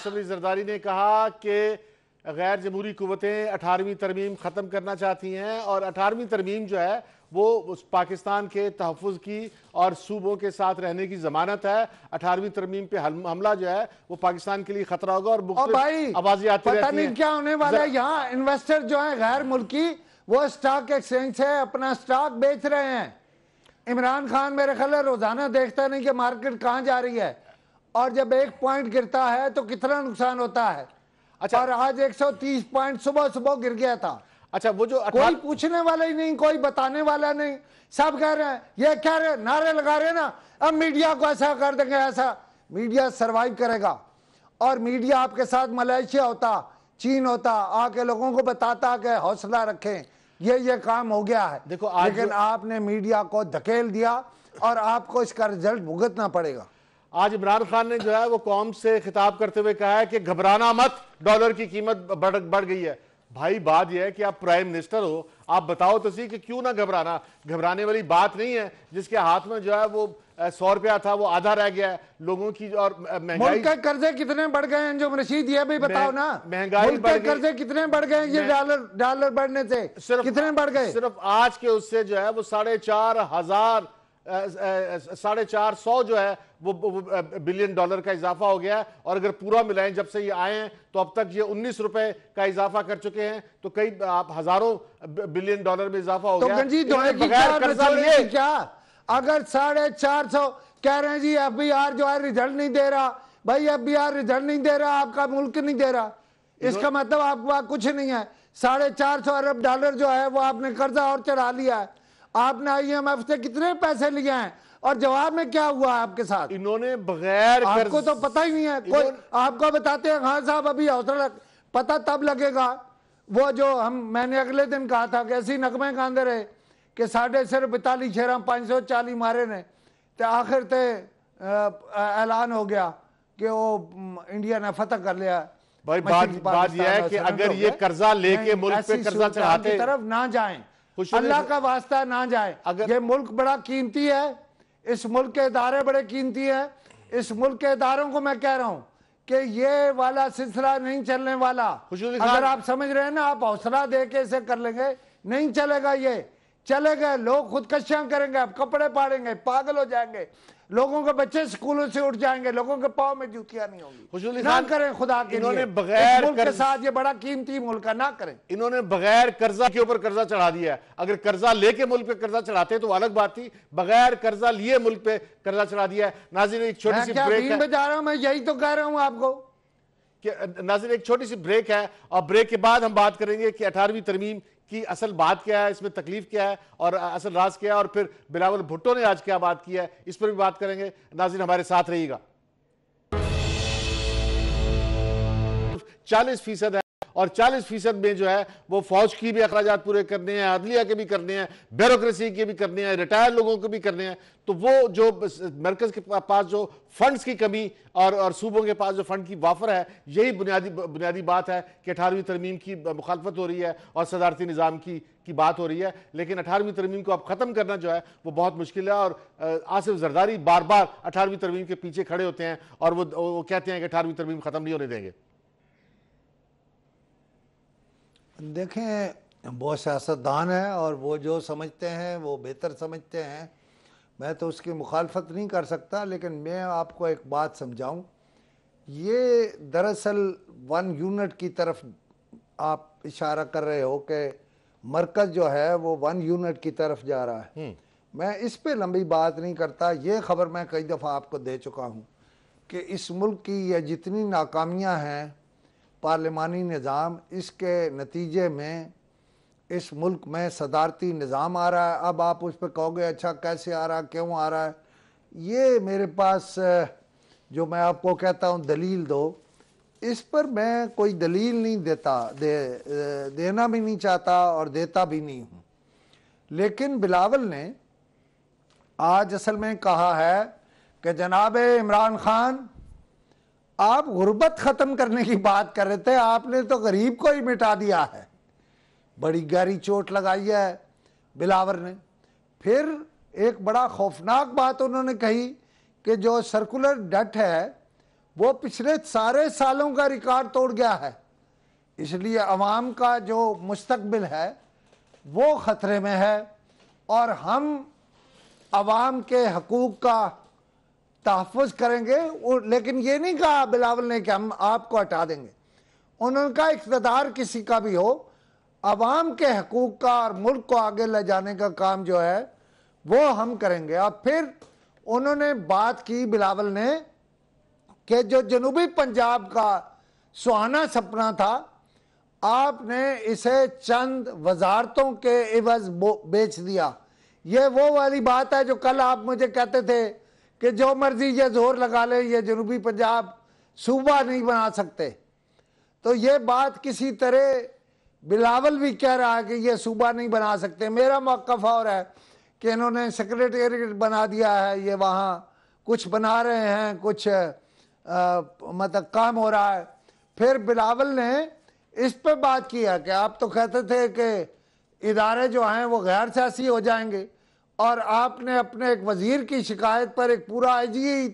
अली जरदारी ने कहा कि गैर जमहूरी कुव्वतें 18वीं तरमीम ख़त्म करना चाहती हैं और 18वीं तरमीम जो है वो उस पाकिस्तान के तहफ़्फ़ुज़ की और सूबों के साथ रहने की ज़मानत है। 18वीं तरमीम पे हमला जो है वो पाकिस्तान के लिए खतरा होगा। और भाई आवाज़ें आती पता नहीं क्या होने वाला है। यहाँ इन्वेस्टर जो है गैर मुल्की, वो स्टॉक एक्सचेंज से अपना स्टॉक बेच रहे हैं। इमरान खान मेरे ख्याल है रोजाना देखता नहीं कि मार्केट कहाँ जा रही है, और जब एक पॉइंट गिरता है तो कितना नुकसान होता है। अच्छा, और आज 130 पॉइंट सुबह सुबह गिर गया था। अच्छा, वो जो कोई पूछने वाला ही नहीं, कोई बताने वाला नहीं, सब कह रहे हैं, ये कह रहे नारे लगा रहे ना, अब मीडिया को ऐसा कर देंगे, ऐसा। मीडिया सरवाइव करेगा और मीडिया आपके साथ मलेशिया होता, चीन होता, आके लोगों को बताता कि हौसला रखें, ये काम हो गया है। देखो लेकिन आपने मीडिया को धकेल दिया और आपको इसका रिजल्ट भुगतना पड़ेगा। आज इमरान खान ने जो है वो कौम से खिताब करते हुए कहा है कि घबराना मत, डॉलर की कीमत बढ़ गई है। भाई बात यह है कि आप प्राइम मिनिस्टर हो, आप बताओ तो सही कि क्यों ना घबराना। घबराने वाली बात नहीं है। जिसके हाथ में जो है वो 100 रुपया था वो आधा रह गया है। लोगों की और महंगाई के कर्जे कितने बढ़ गए हैं अंजुम रशीद, ये भी बताओ ना। महंगाई के कर्जे कितने बढ़ गए ये डॉलर बढ़ने से कितने बढ़ गए? सिर्फ आज के उससे जो है वो 450 जो है वो बिलियन डॉलर का इजाफा हो गया है। और अगर पूरा मिलाएं जब से ये आए हैं तो अब तक ये 19 रुपए का इजाफा कर चुके हैं, तो कई आप हजारों बिलियन डॉलर में इजाफा हो गया। बगैर कर्जा लिए क्या? अगर 450 कह रहे हैं जी एफबीआर जो है रिजल्ट नहीं दे रहा, भाई एफबीआर रिजल्ट नहीं दे रहा, आपका मुल्क नहीं दे रहा, इसका मतलब आपके पास कुछ नहीं है। 450 अरब डॉलर जो है वो आपने कर्जा और चढ़ा लिया है। आपने IMF से कितने पैसे लिए हैं और जवाब में क्या हुआ है आपके साथ? इन्होंने बगैर आपको तो पता ही नहीं है। कोई आपको बताते हैं खान साहब अभी हौसला, पता तब लगेगा। वो जो मैंने अगले दिन कहा था कि ऐसी नगमे कांदे रहे कि 42 शेरा 540 मारे ने, तो आखिर ते ऐलान हो गया कि वो इंडिया ने फतह कर लिया। भाई बात यह है कि अगर ये कर्जा लेके मुल्क पे कर्जा चढ़ाते तरफ ना जाएं, अल्लाह का वास्ता ना जाए। अगर ये मुल्क बड़ा कीमती है, इस मुल्क के इदारे बड़े कीमती हैं। इस मुल्क के इदारों को मैं कह रहा हूं कि ये वाला सिलसिला नहीं चलने वाला। अगर आप समझ रहे हैं ना, आप हौसला दे के इसे कर लेंगे, नहीं चलेगा। ये चलेगा, लोग खुदकशियां करेंगे, आप कपड़े पाड़ेंगे, पागल हो जाएंगे, लोगों के बच्चे स्कूलों से उठ जाएंगे, लोगों के पाँव में जूतियां नहीं होंगी। खुशबू ना करें खुदा के इन्होंने लिए, बगैर मुल्क के साथ ये बड़ा कीमती मुल्क है, ना करें। इन्होंने बगैर कर्जा के ऊपर कर्जा चढ़ा दिया है। अगर कर्जा लेके मुल्क पे कर्जा चढ़ाते तो अलग बात थी, बगैर कर्जा लिए मुल्क पे कर्जा चढ़ा दिया है। नाज़रीन एक छोटी सी ब्रेक है, जा रहा हूं मैं, यही तो कह रहा हूं आपको। नाज़रीन एक छोटी सी ब्रेक है और ब्रेक के बाद हम बात करेंगे कि 18वीं तरमीम की असल बात क्या है, इसमें तकलीफ क्या है और असल राज क्या है, और फिर बिलावल भुट्टो ने आज क्या बात की है, इस पर भी बात करेंगे। नाज़रीन हमारे साथ रहिएगा। 40% है और 40% में जो है वो फौज की भी अखराजात पूरे करने हैं, अदलिया के भी करने हैं, ब्यूरोक्रेसी के भी करने हैं, रिटायर्ड लोगों के भी करने हैं। तो वो जो मरकज के पास जो फंड्स की कमी और सूबों के पास जो फंड की वाफर है, यही बुनियादी बात है कि 18वीं तरमीम की मुखालफत हो रही है और सदारती निज़ाम की बात हो रही है। लेकिन 18वीं तरमीम को अब ख़त्म करना जो है वो बहुत मुश्किल है और आसिफ जरदारी बार बार 18वीं तरमीम के पीछे खड़े होते हैं और वो कहते हैं कि 18वीं तरमीम ख़त्म नहीं होने देंगे। देखें, वो सियासतदान है और वो जो समझते हैं वो बेहतर समझते हैं, मैं तो उसकी मुखालफत नहीं कर सकता। लेकिन मैं आपको एक बात समझाऊं, ये दरअसल 1 यूनिट की तरफ आप इशारा कर रहे हो कि मरकज़ जो है वो 1 यूनिट की तरफ जा रहा है। मैं इस पे लंबी बात नहीं करता। ये खबर मैं कई दफ़ा आपको दे चुका हूँ कि इस मुल्क की ये जितनी नाकामियाँ हैं पार्लिमानी निज़ाम, इसके नतीजे में इस मुल्क में सदारती निज़ाम आ रहा है। अब आप उस पर कहोगे अच्छा कैसे आ रहा है, क्यों आ रहा है, ये मेरे पास जो मैं आपको कहता हूँ दलील दो, इस पर मैं कोई दलील नहीं देना भी नहीं चाहता और देता भी नहीं हूँ। लेकिन बिलावल ने आज असल में कहा है कि जनाब इमरान खान आप गुर्बत ख़त्म करने की बात कर रहे थे, आपने तो गरीब को ही मिटा दिया है। बड़ी गहरी चोट लगाई है बिलावल ने। फिर एक बड़ा खौफनाक बात उन्होंने कही कि जो सर्कुलर डेट है वो पिछले सारे सालों का रिकॉर्ड तोड़ गया है, इसलिए अवाम का जो मुस्तकबिल है वो ख़तरे में है और हम अवाम के हकूक़ का तहफ़्फ़ुज़ करेंगे। लेकिन ये नहीं कहा बिलावल ने कि हम आपको हटा देंगे। उन्होंने कहा इक़्तिदार किसी का भी हो, अवाम के हकूक़ का और मुल्क को आगे ले जाने का काम जो है वो हम करेंगे। और फिर उन्होंने बात की बिलावल ने कि जो जनूबी पंजाब का सुहाना सपना था, आपने इसे चंद वजारतों के इवज़ बेच दिया। ये वो वाली बात है जो कल आप मुझे कहते थे कि जो मर्जी ये जोर लगा ले, ये जनूबी पंजाब सूबा नहीं बना सकते। तो ये बात किसी तरह बिलावल भी कह रहा है कि ये सूबा नहीं बना सकते। मेरा मौक़िफ़ और है कि इन्होंने सेक्रेटेरिएट बना दिया है, ये वहाँ कुछ बना रहे हैं, कुछ मतलब काम हो रहा है। फिर बिलावल ने इस पर बात की है कि आप तो कहते थे कि इदारे जो हैं वो गैर सियासी हो जाएंगे और आपने अपने एक वजीर की शिकायत पर एक पूरा आईजी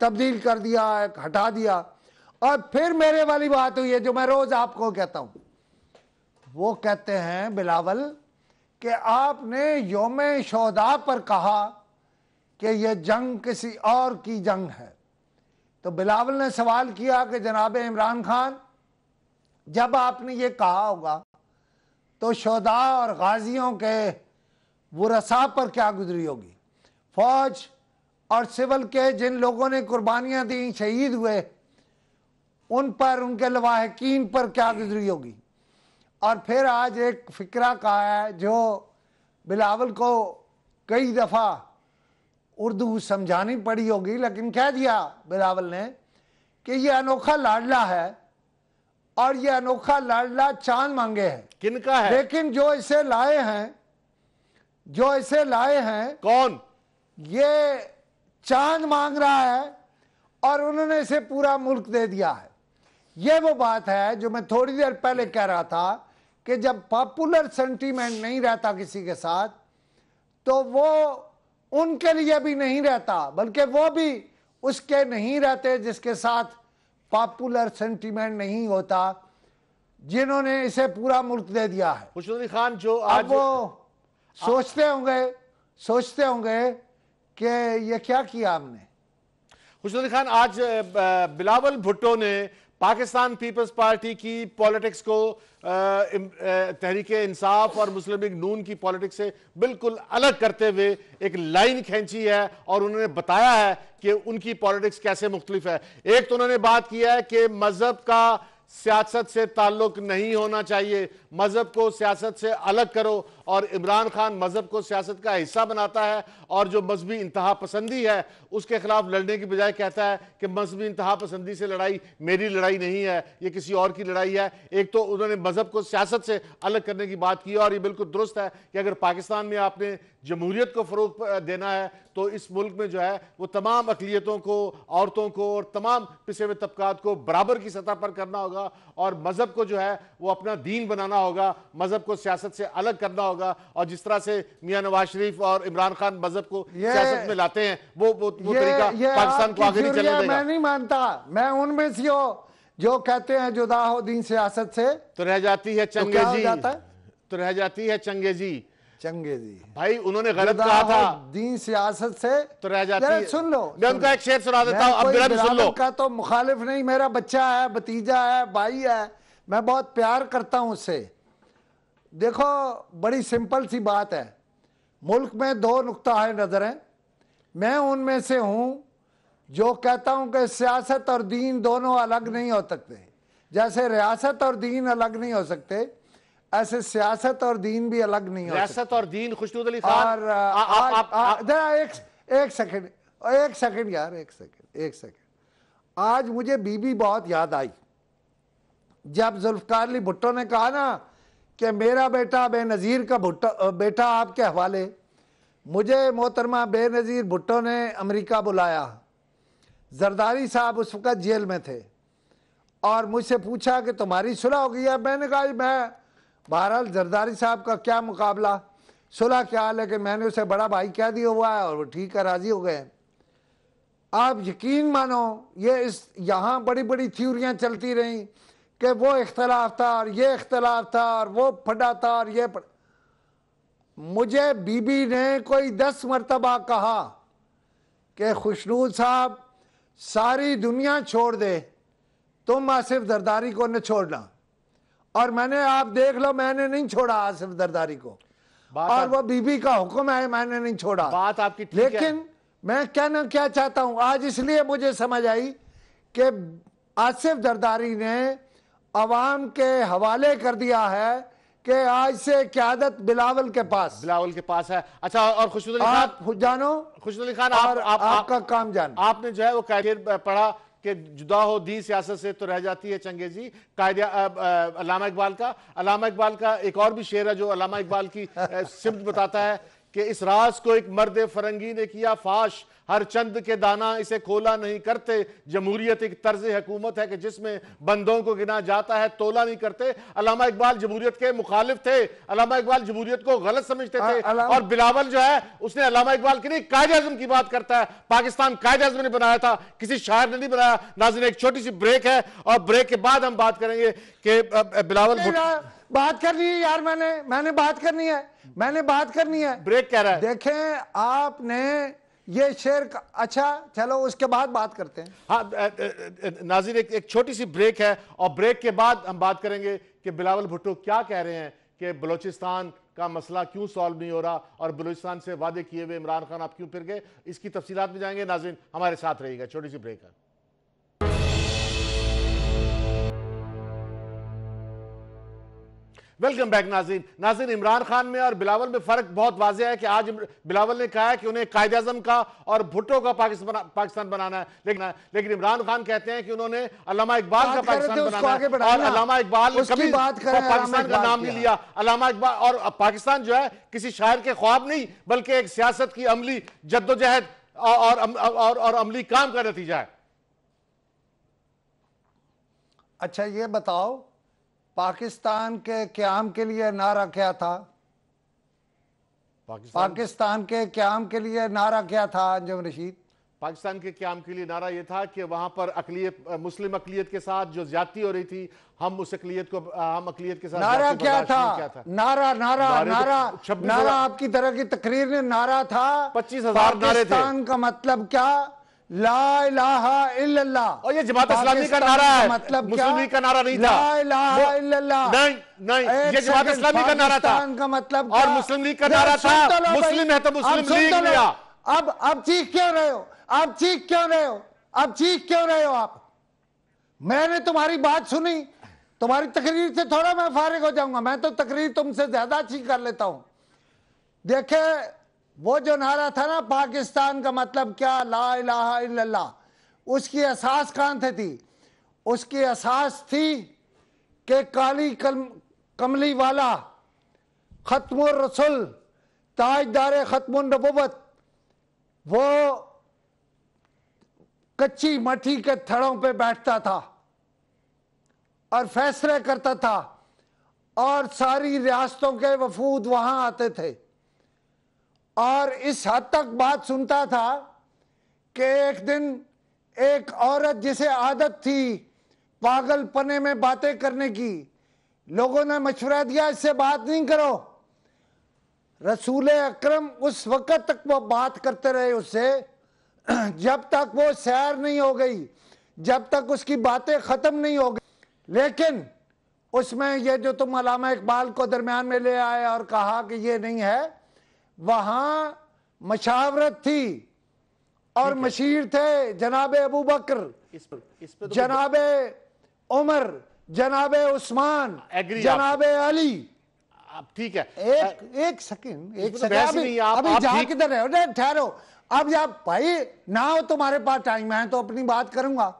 तब्दील कर दिया, हटा दिया। और फिर मेरे वाली बात हुई है जो मैं रोज आपको कहता हूं, वो कहते हैं बिलावल कि आपने यौम शोहदा पर कहा कि यह जंग किसी और की जंग है। तो बिलावल ने सवाल किया कि जनाब इमरान खान, जब आपने ये कहा होगा तो शोहदा और गाजियों के वरसा पर क्या गुजरी होगी, फौज और सिविल के जिन लोगों ने कुर्बानियां दी, शहीद हुए, उन पर, उनके लवाहकीन पर क्या गुजरी होगी। और फिर आज एक फिक्रा कहा है जो बिलावल को कई दफ़ा उर्दू समझानी पड़ी होगी, लेकिन कह दिया बिलावल ने कि ये अनोखा लाडला है और ये अनोखा लाडला चांद मांगे है। किनका है? लेकिन जो इसे लाए हैं, जो इसे लाए हैं, कौन? ये चांद मांग रहा है और उन्होंने इसे पूरा मुल्क दे दिया है। ये वो बात है जो मैं थोड़ी देर पहले कह रहा था कि जब पॉपुलर सेंटीमेंट नहीं रहता किसी के साथ तो वो उनके लिए भी नहीं रहता, बल्कि वो भी उसके नहीं रहते जिसके साथ पॉपुलर सेंटीमेंट नहीं होता, जिन्होंने इसे पूरा मुल्क दे दिया है। खुशनूर खान जो आज वो सोचते होंगे कि ये क्या किया हमने। खुशनूर अली खान, आज बिलावल भुट्टो ने पाकिस्तान पीपल्स पार्टी की पॉलिटिक्स को तहरीक इंसाफ और मुस्लिम लीग नून की पॉलिटिक्स से बिल्कुल अलग करते हुए एक लाइन खींची है और उन्होंने बताया है कि उनकी पॉलिटिक्स कैसे मुख्तलिफ है। एक तो उन्होंने बात की है कि मजहब का सियासत से ताल्लुक नहीं होना चाहिए, मजहब को सियासत से अलग करो, और इमरान खान मजहब को सियासत का हिस्सा बनाता है और जो मजहबी इंतहा पसंदी है उसके खिलाफ लड़ने की बजाय कहता है कि मजहबी इंतहा पसंदी से लड़ाई मेरी लड़ाई नहीं है, ये किसी और की लड़ाई है। एक तो उन्होंने मजहब को सियासत से अलग करने की बात की और ये बिल्कुल दुरुस्त है कि अगर पाकिस्तान में आपने जमहूरियत को फरोग देना है तो इस मुल्क में जो है वो तमाम अकलियतों को, औरतों को और तमाम पिछड़े हुए तबकात को बराबर की सतह पर करना होगा और मजहब को जो है वो अपना दीन बनाना होगा, मजहब को सियासत से अलग करना होगा। और जिस तरह से मियां नवाज शरीफ और इमरान खान मजहब को सियासत में लाते हैं वो तरीका पाकिस्तान को आगे नहीं चलने देगा। मैं नहीं मानता, मैं उनमें से जो कहते हैं जुदा हो दीन सियासत से, तो रह जाती है चंगेजी, तो रह जाती है चंगेजी। चंगेजी भाई उन्होंने गलत कहा था, दीन सियासत से तो रह जाती है। सुन लो, मैं उनका एक शेर सुना देता हूं, अब मेरा भी सुन लो। का तो मुखालिफ नहीं, मेरा बच्चा है, भतीजा है, भाई है, मैं बहुत प्यार करता हूं उससे। देखो बड़ी सिंपल सी बात है, मुल्क में दो नुक्ता है नजर हैं, मैं उनमें से हूं जो कहता हूं कि सियासत और दीन दोनों अलग नहीं हो सकते। जैसे रियासत और दीन अलग नहीं हो सकते, ऐसे सियासत और दीन भी अलग नहीं हो सकते। रियासत और दीन, खुशनूद अली खान, एक सेकंड यार, एक सेकंड। आज मुझे बीबी बहुत याद आई जब जुल्फकार अली भुट्टो ने कहा ना कि मेरा बेटा बेनज़ीर का बेटा आपके हवाले। मुझे मोहतरमा बेनज़ीर भुट्टो ने अमेरिका बुलाया, जरदारी साहब उस वक्त जेल में थे और मुझसे पूछा कि तुम्हारी सुलह हो गई है। मैंने कहा मैं बहरहाल जरदारी साहब का क्या मुकाबला, सुलह क्या, लेकिन मैंने उसे बड़ा भाई कह दिया हुआ है और वो ठीक है, राजी हो गए। आप यकीन मानो ये यहाँ बड़ी बड़ी थ्योरियाँ चलती रहीं कि वो इख्तलाफ था और ये इख्तलाफ था और वो फटा था और ये मुझे बीबी ने कोई 10 मरतबा कहा कि खुशनूद साहब सारी दुनिया छोड़ दे, तुम आसिफ जरदारी को न छोड़ना। और मैंने, आप देख लो, मैंने नहीं छोड़ा आसिफ जरदारी को, और वो बीबी का हुक्म है, मैंने नहीं छोड़ा। बात आपकी ठीक लेकिन है। मैं क्या चाहता हूं आज, इसलिए मुझे समझ आई कि आसिफ जरदारी ने अवाम के हवाले कर दिया है कि आज से क़यादत बिलावल के पास है। अच्छा, और खुशनूद अली खान, आप जानो, खुशनूद अली खान, आपका काम जानो। आपने जो है वो कायदे पढ़ा कि जुदा हो दी सियासत से तो रह जाती है चंगेजी, कायदे अल्लामा इकबाल का एक और भी शेर है जो अल्लामा इकबाल की सिमत बताता है कि इस राज को एक मर्द फरंगी ने किया फाश, हर चंद के दाना इसे खोला नहीं करते। जमहूरियत एक तर्ज हुकूमत है कि जिसमें बंदों को गिना जाता है, तोला नहीं करते। अल्लामा इकबाल जमहूरियत के मुखालिफ थे, अल्लामा इकबाल जमहूरियत को गलत समझते थे। और बिलावल जो है उसने अल्लामा इकबाल की नहीं, कायदे आज़म की बात करता है। पाकिस्तान कायदे आज़म ने बनाया था, किसी शायर ने नहीं बनाया। नाज़रीन, एक छोटी सी ब्रेक है और ब्रेक के बाद हम बात करेंगे कि बिलावल बात करनी है यार, मैंने बात करनी है। ब्रेक कह रहा है। देखें आपने ये शेर का, अच्छा चलो उसके बाद बात करते हैं। हाँ नाज़रीन, एक छोटी सी ब्रेक है और ब्रेक के बाद हम बात करेंगे कि बिलावल भुट्टो क्या कह रहे हैं कि बलूचिस्तान का मसला क्यों सॉल्व नहीं हो रहा और बलूचिस्तान से वादे किए हुए इमरान खान आप क्यों फिर गए। इसकी तफसीलात में जाएंगे। नाज़रीन हमारे साथ रहिएगा, छोटी सी ब्रेक है। वेलकम बैक नाज़रीन, इमरान खान में और बिलावल में फर्क बहुत वाज़ेह है कि आज बिलावल ने कहा है कि उन्हें कायदे आज़म का और भुट्टो का पाकिस्तान बनाना है, लेकिन इमरान खान कहते हैं कि उन्होंने अल्लामा इकबाल का पाकिस्तान बनाना है और अल्लामा इकबाल ने कभी पाकिस्तान का नाम नहीं लिया। अल्लामा इकबाल और पाकिस्तान जो है किसी शायर के ख्वाब नहीं बल्कि एक सियासत की अमली जद्दोजहद और अमली काम का नतीजा है। अच्छा ये बताओ, पाकिस्तान के क़याम के लिए नारा क्या था? पाकिस्तान के क़याम के लिए नारा क्या था अंजुम रशीद? पाकिस्तान के क़याम के लिए नारा यह था कि वहां पर अकलियत, मुस्लिम अकलियत के साथ जो ज्यादती हो रही थी, हम उस अकलियत को, हम अकलियत के साथ नारा क्या क्या था? नारा आपकी तरह की तकरीर ने नारा था 25,000 नारे थे। पाकिस्तान का मतलब क्या? ला इलाहा इल्लल्लाह। और ये जमात इस्लामी का नारा है, मतलब मुस्लिम लीग का नारा नहीं था। ला इलाहा इल्लल्लाह नहीं, ये जमात इस्लामी का नारा था। का मतलब और मुस्लिम लीग का नारा था मुस्लिम है तो मुस्लिम लीग लिया। अब चीख क्यों रहे हो? अब चीख क्यों रहे हो आप? मैंने तुम्हारी बात सुनी, तुम्हारी तकरीर से थोड़ा मैं फारिग हो जाऊंगा। मैं तो तकरीर तुमसे ज्यादा अच्छी कर लेता हूं। देखे, वो जो नारा था ना, पाकिस्तान का मतलब क्या, ला इलाहा इल्लल्लाह, उसकी असास कहां से थी? उसकी असास थी कि काली कमली वाला खत्मुर रसूल, ताजदार खत्मुन नबुवत, वो कच्ची मट्टी के थड़ों पे बैठता था और फैसले करता था, और सारी रियासतों के वफूद वहां आते थे, और इस हद तक बात सुनता था कि एक दिन एक औरत जिसे आदत थी पागलपने में बातें करने की, लोगों ने मशवरा दिया इससे बात नहीं करो। रसूल अकरम उस वक्त तक वो बात करते रहे उससे जब तक वो सैर नहीं हो गई, जब तक उसकी बातें खत्म नहीं हो गई। लेकिन उसमें ये जो तुम अल्लामा इकबाल को दरमियान में ले आए और कहा कि ये नहीं है, वहां मशावरत थी और मशीर थे जनाबे अबू बकर, जनाबे उमर, जनाबे उस्मान, जनाबे अली। ठीक है, एक सेकंड अभी जा किधर रहे हो? ठहरो, अब जब भाई ना हो तुम्हारे पास टाइम है तो अपनी बात करूंगा।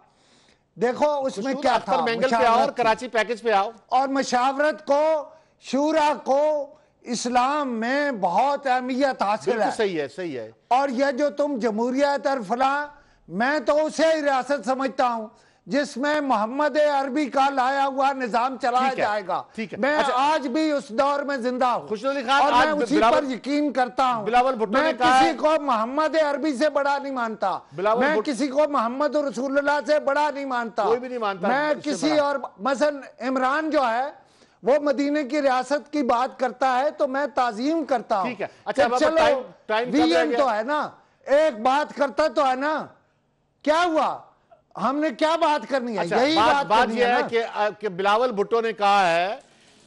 देखो उसमें क्या था, पे आओ और कराची पैकेज पे आओ। और मशावरत को, शूरा को इस्लाम में बहुत अहमियत हासिल है। सही है। और यह जो तुम जमहूरियत और फला, मैं तो उसे ही रियासत समझता हूं जिसमें मोहम्मद अरबी का लाया हुआ निजाम चलाया जाएगा। ठीक है। मैं आज भी उस दौर में जिंदा हूं और मैं उसी पर यकीन करता हूं। मैं किसी को मोहम्मद अरबी से बड़ा नहीं मानता, मैं किसी को मोहम्मद रसूलुल्लाह से बड़ा नहीं मानता, कोई भी नहीं मानता। मैं किसी और, मसलन इमरान जो है वो मदीने की रियासत की बात करता है तो मैं ताजीम करता हूं। ठीक है, अच्छा चलो वीएन तो है ना, एक बात करता तो है ना, क्या हुआ, हमने क्या बात करनी है? अच्छा, यही बात यह है कि बिलावल भुट्टो ने कहा है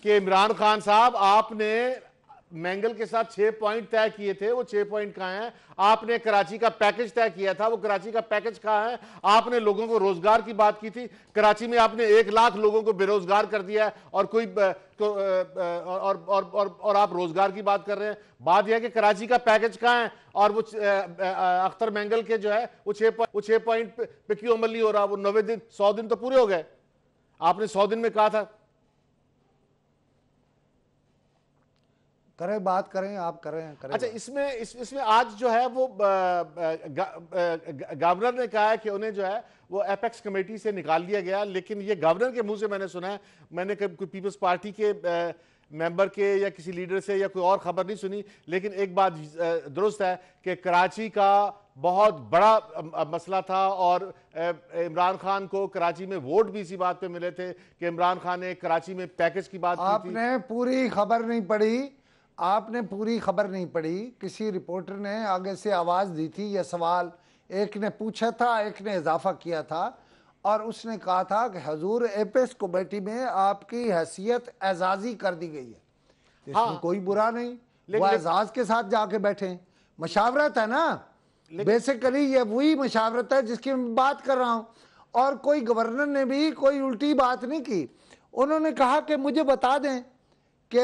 कि इमरान खान साहब, आपने मैंगल के साथ 6 पॉइंट तय किए थे, वो 6 पॉइंट कहां हैं? आपने कराची का पैकेज तय किया था, वो कराची का पैकेज कहां है? आपने लोगों को रोजगार की बात की थी, कराची में आपने 1 लाख लोगों को बेरोजगार कर दिया है, और कोई और आप रोजगार की बात कर रहे हैं। बात यह है कि कराची का पैकेज कहां है? और वो अख्तर मैंगल के जो है वो 6 पॉइंट पे क्यों अमल नहीं हो रहा? वो 90 दिन 100 दिन तो पूरे हो गए, आपने 100 दिन में कहा था। करें, बात करें, आप करें। अच्छा, इसमें आज जो है वो गवर्नर ने कहा है कि उन्हें जो है वो एपेक्स कमेटी से निकाल दिया गया, लेकिन ये गवर्नर के मुंह से मैंने सुना है, मैंने कोई पीपल्स पार्टी के मेंबर के या किसी लीडर से या कोई और खबर नहीं सुनी। लेकिन एक बात दुरुस्त है कि कराची का बहुत बड़ा मसला था, और इमरान खान को कराची में वोट भी इसी बात पे मिले थे कि इमरान खान ने कराची में पैकेज की बात की थी। आपने पूरी खबर नहीं पढ़ी, किसी रिपोर्टर ने आगे से आवाज दी थी, यह सवाल एक ने पूछा था, एक ने इजाफा किया था, और उसने कहा था कि हजूर एपेक्स कमेटी में आपकी हैसियत एजाजी कर दी गई है। इसमें कोई बुरा नहीं, वो एजाज के साथ जाके बैठे, मशावरत है ना, बेसिकली ये वही मशावरत है जिसकी मैं बात कर रहा हूं। और कोई गवर्नर ने भी कोई उल्टी बात नहीं की, उन्होंने कहा कि मुझे बता दें कि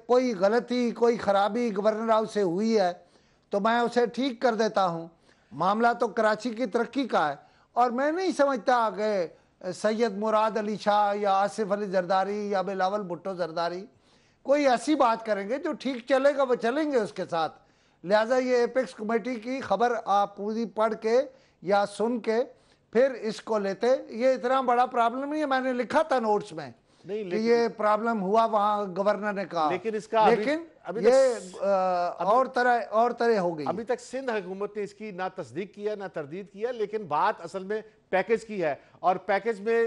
कोई गलती, कोई खराबी गवर्नर हाउस से हुई है तो मैं उसे ठीक कर देता हूं। मामला तो कराची की तरक्की का है, और मैं नहीं समझता कि सैयद मुराद अली शाह या आसिफ अली जरदारी या बिलावल भुट्टो जरदारी कोई ऐसी बात करेंगे जो ठीक चलेगा, वो चलेंगे उसके साथ। लिहाजा ये एपेक्स कमेटी की खबर आप पूरी पढ़ के या सुन के फिर इसको लेते, ये इतना बड़ा प्रॉब्लम नहीं है। मैंने लिखा था नोट्स में नहीं, कि लेकिन- ये प्रॉब्लम हुआ, वहां गवर्नर ने कहा, लेकिन इसका अभी ये तक- और तरह हो गई। अभी तक सिंध हुकूमत ने इसकी ना तस्दीक किया ना तरदीद किया, लेकिन बात असल में पैकेज की है। और पैकेज में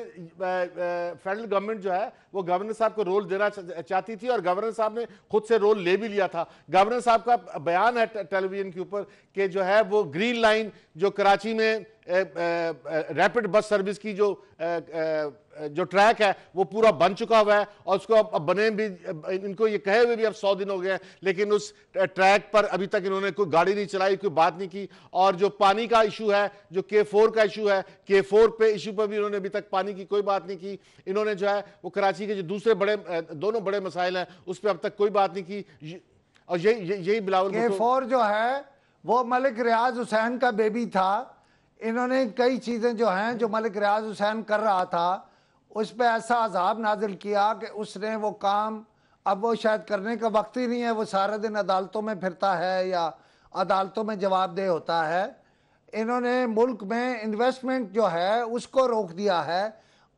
फेडरल गवर्नमेंट जो है वो गवर्नर साहब को रोल देना चाहती थी, और गवर्नर साहब ने खुद से रोल ले भी लिया था। गवर्नर साहब का बयान है टेलीविजन के ऊपर कि जो है वो ग्रीन लाइन जो कराची में रैपिड बस सर्विस की जो ट्रैक है वो पूरा बन चुका हुआ है, और उसको अब बने भी, इनको ये कहे हुए भी अब 100 दिन हो गए हैं, लेकिन उस ट्रैक पर अभी तक इन्होंने कोई गाड़ी नहीं चलाई, कोई बात नहीं की। और जो पानी का इशू है, जो K4 का इशू है, K4 पे इशू पर भी इन्होंने अभी तक पानी की कोई बात नहीं की। इन्होंने जो है वो कराची के जो दूसरे दोनों बड़े मसाइल हैं उस पर अब तक कोई बात नहीं की। और यही बिलावल K4 जो है वो मलिक रियाज हुसैन का बेबी था। इन्होंने कई चीजें जो हैं जो मलिक रियाज हुसैन कर रहा था उस पर ऐसा अजाब नाजिल किया कि उसने वो काम, अब वो शायद करने का वक्त ही नहीं है, वो सारा दिन अदालतों में फिरता है या अदालतों में जवाबदेह होता है। इन्होंने मुल्क में इन्वेस्टमेंट जो है उसको रोक दिया है।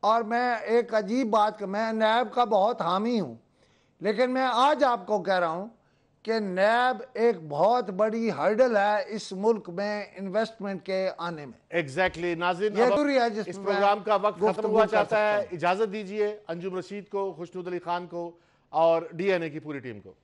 और मैं एक अजीब बात, मैं नैब का बहुत हामी हूँ, लेकिन मैं आज आपको कह रहा हूँ कि नैब एक बहुत बड़ी हर्डल है इस मुल्क में इन्वेस्टमेंट के आने में। एग्जैक्टली नाज़रीन, ये अब जरूरी है जिस इस प्रोग्राम का वक्त खत्म गुफ्तगू हुआ कर चाहता सकता है। हूं। इजाजत दीजिए अंजुम रशीद को, खुशनूद अली खान को और DNA की पूरी टीम को।